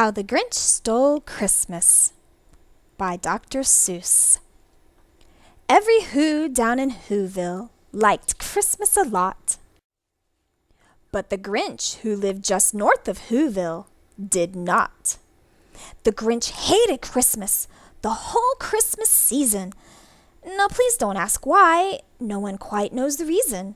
How the Grinch Stole Christmas by Dr. Seuss. Every Who down in Whoville liked Christmas a lot. But the Grinch, who lived just north of Whoville, did not. The Grinch hated Christmas, the whole Christmas season. Now please don't ask why. No one quite knows the reason.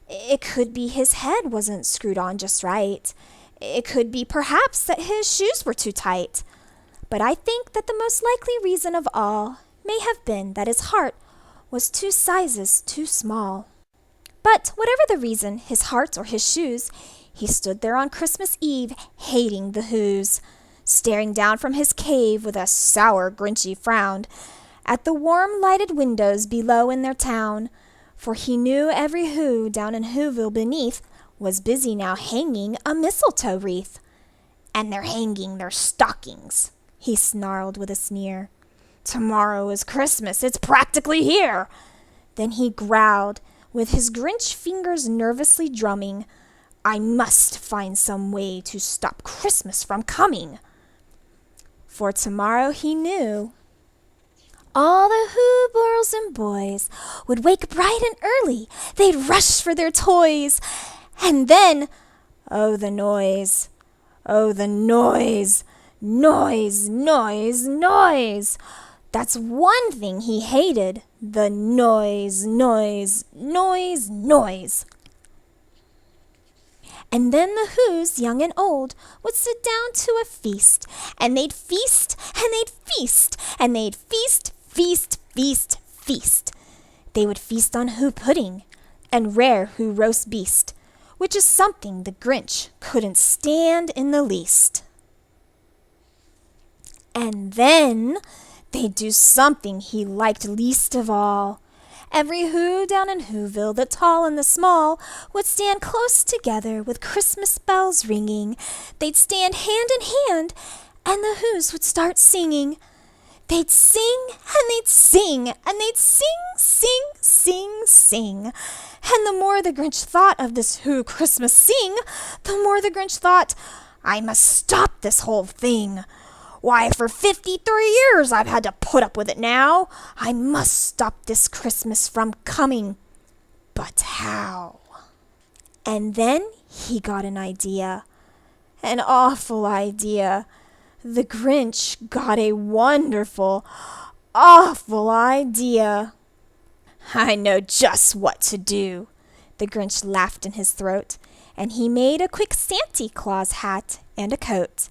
It could be his head wasn't screwed on just right. It could be perhaps that his shoes were too tight. But I think that the most likely reason of all may have been that his heart was 2 sizes too small. But whatever the reason, his heart or his shoes, he stood there on Christmas Eve hating the Whos, staring down from his cave with a sour, grinchy frown at the warm lighted windows below in their town, for he knew every Who down in Whoville beneath was busy now hanging a mistletoe wreath. "And they're hanging their stockings," he snarled with a sneer. "Tomorrow is Christmas, it's practically here." Then he growled, with his Grinch fingers nervously drumming, "I must find some way to stop Christmas from coming." For tomorrow he knew all the Who girls and boys would wake bright and early. They'd rush for their toys. And then, oh the noise, oh the noise, noise, noise, noise. That's one thing he hated, the noise, noise, noise, noise. And then the Whos, young and old, would sit down to a feast, and they'd feast, and they'd feast, and they'd feast, feast, feast, feast. They would feast on Who pudding and rare Who roast beast, which is something the Grinch couldn't stand in the least. And then they'd do something he liked least of all. Every Who down in Whoville, the tall and the small, would stand close together with Christmas bells ringing. They'd stand hand in hand, and the Whos would start singing. They'd sing, and they'd sing, and they'd sing, sing, sing, sing. And the more the Grinch thought of this Who Christmas sing, the more the Grinch thought, "I must stop this whole thing. Why, for 53 years I've had to put up with it now. I must stop this Christmas from coming. But how?" And then he got an idea. An awful idea. The Grinch got a wonderful, awful idea. "I know just what to do." The Grinch laughed in his throat, and he made a quick Santa Claus hat and a coat.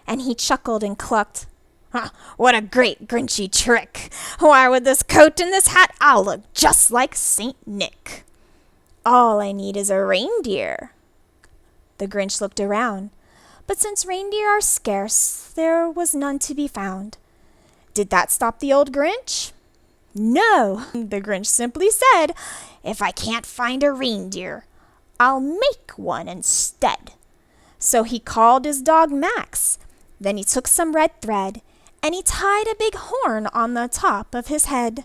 And he chuckled and clucked, "What a great Grinchy trick! Why, with this coat and this hat, I'll look just like Saint Nick. All I need is a reindeer." The Grinch looked around, but since reindeer are scarce, there was none to be found. Did that stop the old Grinch? No, the Grinch simply said, "If I can't find a reindeer, I'll make one instead." So he called his dog Max. Then he took some red thread, and he tied a big horn on the top of his head.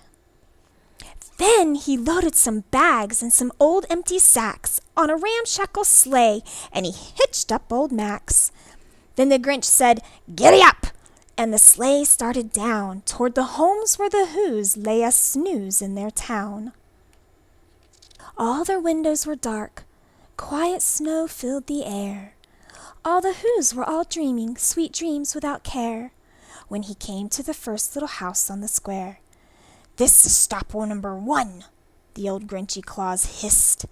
Then he loaded some bags and some old empty sacks on a ramshackle sleigh, and he hitched up old Max. Then the Grinch said, "Giddy up!" and the sleigh started down toward the homes where the Whos lay a snooze in their town. All their windows were dark. Quiet snow filled the air. All the Whos were all dreaming sweet dreams without care, when he came to the first little house on the square. "This is stopper number 1, the old Grinchy Claus hissed,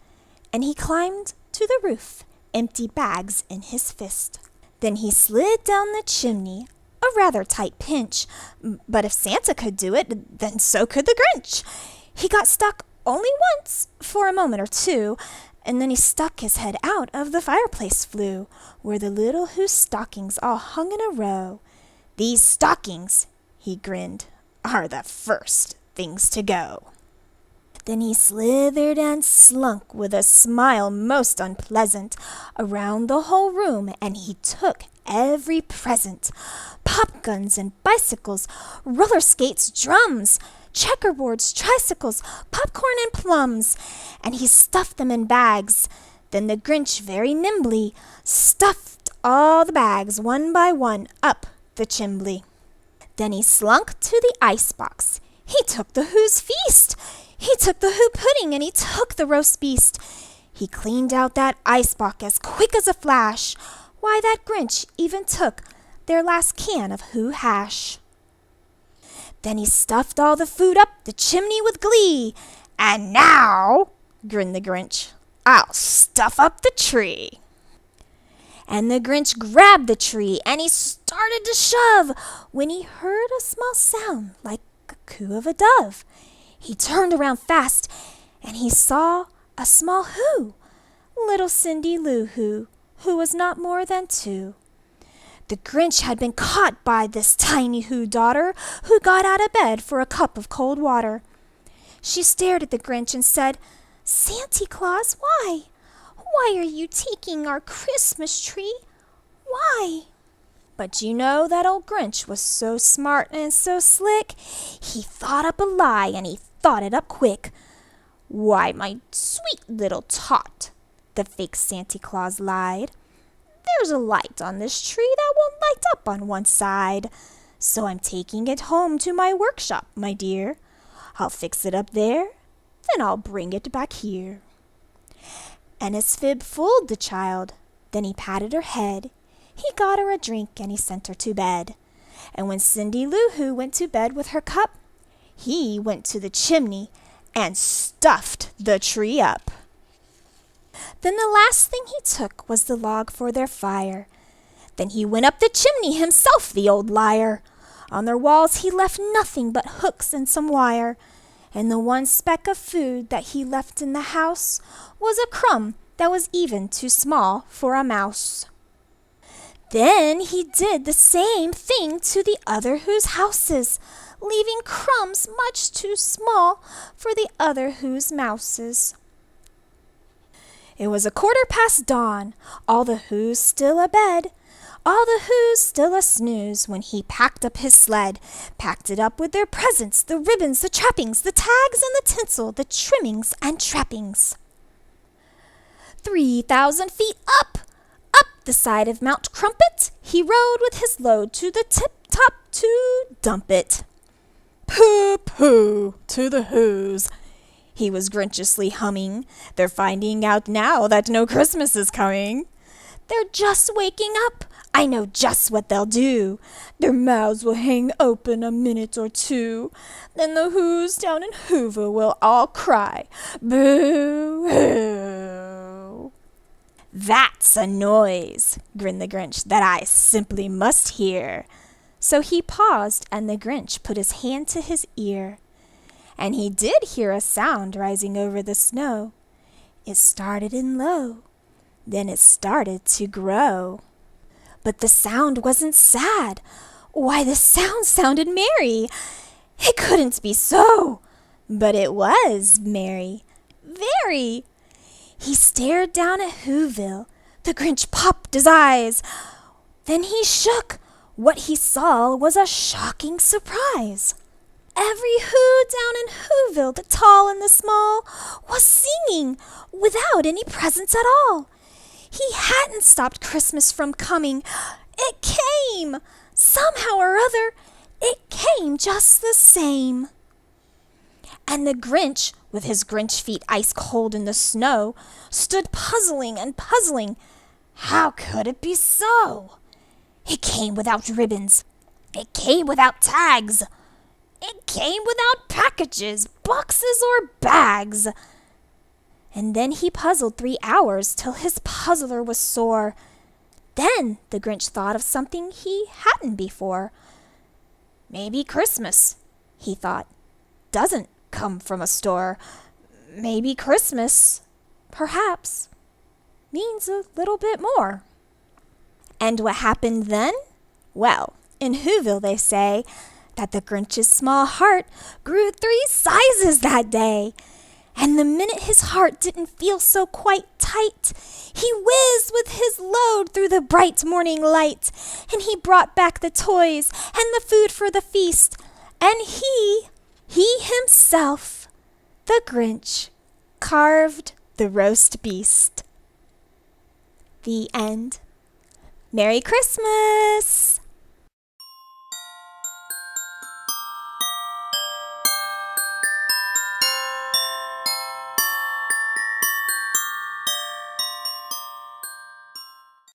and he climbed to the roof, empty bags in his fist. Then he slid down the chimney, a rather tight pinch, but if Santa could do it, then so could the Grinch. He got stuck only once, for a moment or two, and then he stuck his head out of the fireplace flue, where the little Who stockings all hung in a row. "These stockings," he grinned, "are the first things to go." Then he slithered and slunk with a smile most unpleasant around the whole room, and he took every present: pop guns and bicycles, roller skates, drums, checkerboards, tricycles, popcorn and plums, and he stuffed them in bags. Then the Grinch very nimbly stuffed all the bags one by one up the chimbley. Then he slunk to the icebox. He took the Who's feast. He took the Who pudding and he took the roast beast. He cleaned out that icebox as quick as a flash. Why, that Grinch even took their last can of Who hash. Then he stuffed all the food up the chimney with glee. And now, grinned the Grinch, I'll stuff up the tree. And the Grinch grabbed the tree and he started to shove when he heard a small sound like a coo of a dove. He turned around fast and he saw a small Who, little Cindy Lou Who was not more than 2. The Grinch had been caught by this tiny Who daughter who got out of bed for a cup of cold water. She stared at the Grinch and said, "Santa Claus, why? Why are you taking our Christmas tree? Why?" But you know that old Grinch was so smart and so slick, he thought up a lie and he thought it up quick. "Why, my sweet little tot," the fake Santa Claus lied, "there's a light on this tree that won't light up on one side. So I'm taking it home to my workshop, my dear. I'll fix it up there, then I'll bring it back here." And his fib fooled the child. Then he patted her head. He got her a drink and he sent her to bed. And when Cindy Lou Who went to bed with her cup, he went to the chimney and stuffed the tree up. Then the last thing he took was the log for their fire. Then he went up the chimney himself, the old liar. On their walls he left nothing but hooks and some wire. And the one speck of food that he left in the house was a crumb that was even too small for a mouse. Then he did the same thing to the other Who's houses, leaving crumbs much too small for the other Who's mouses. It was 1/4 dawn, all the Who's still abed, all the Who's still a snooze, when he packed up his sled, packed it up with their presents, the ribbons, the trappings, the tags and the tinsel, the trimmings and trappings. 3,000 feet up the side of Mount Crumpet, he rode with his load to the tip-top to dump it. "Pooh, pooh, to the Who's," he was grinchiously humming. "They're finding out now that no Christmas is coming. They're just waking up. I know just what they'll do. Their mouths will hang open a minute or two. Then the Who's down in Whoville will all cry, 'Boo-hoo!'" "That's a noise," grinned the Grinch, "that I simply must hear." So he paused and the Grinch put his hand to his ear. And he did hear a sound rising over the snow. It started in low, then it started to grow. But the sound wasn't sad. Why, the sound sounded merry. It couldn't be so. But it was merry. Very. He stared down at Whoville. The Grinch popped his eyes. Then he shook. What he saw was a shocking surprise. Every Who down in Whoville, the tall and the small, was singing without any presents at all. He hadn't stopped Christmas from coming. It came! Somehow or other, it came just the same. And the Grinch, with his Grinch feet ice cold in the snow, stood puzzling and puzzling. How could it be so? It came without ribbons. It came without tags. It came without packages, boxes, or bags. And then he puzzled 3 hours till his puzzler was sore. Then the Grinch thought of something he hadn't before. Maybe Christmas, he thought, doesn't come from a store. Maybe Christmas, perhaps, means a little bit more. And what happened then? Well, in Whoville they say that the Grinch's small heart grew 3 sizes that day. And the minute his heart didn't feel so quite tight, he whizzed with his load through the bright morning light. And he brought back the toys and the food for the feast. And he himself, the Grinch, carved the roast beast. The end. Merry Christmas!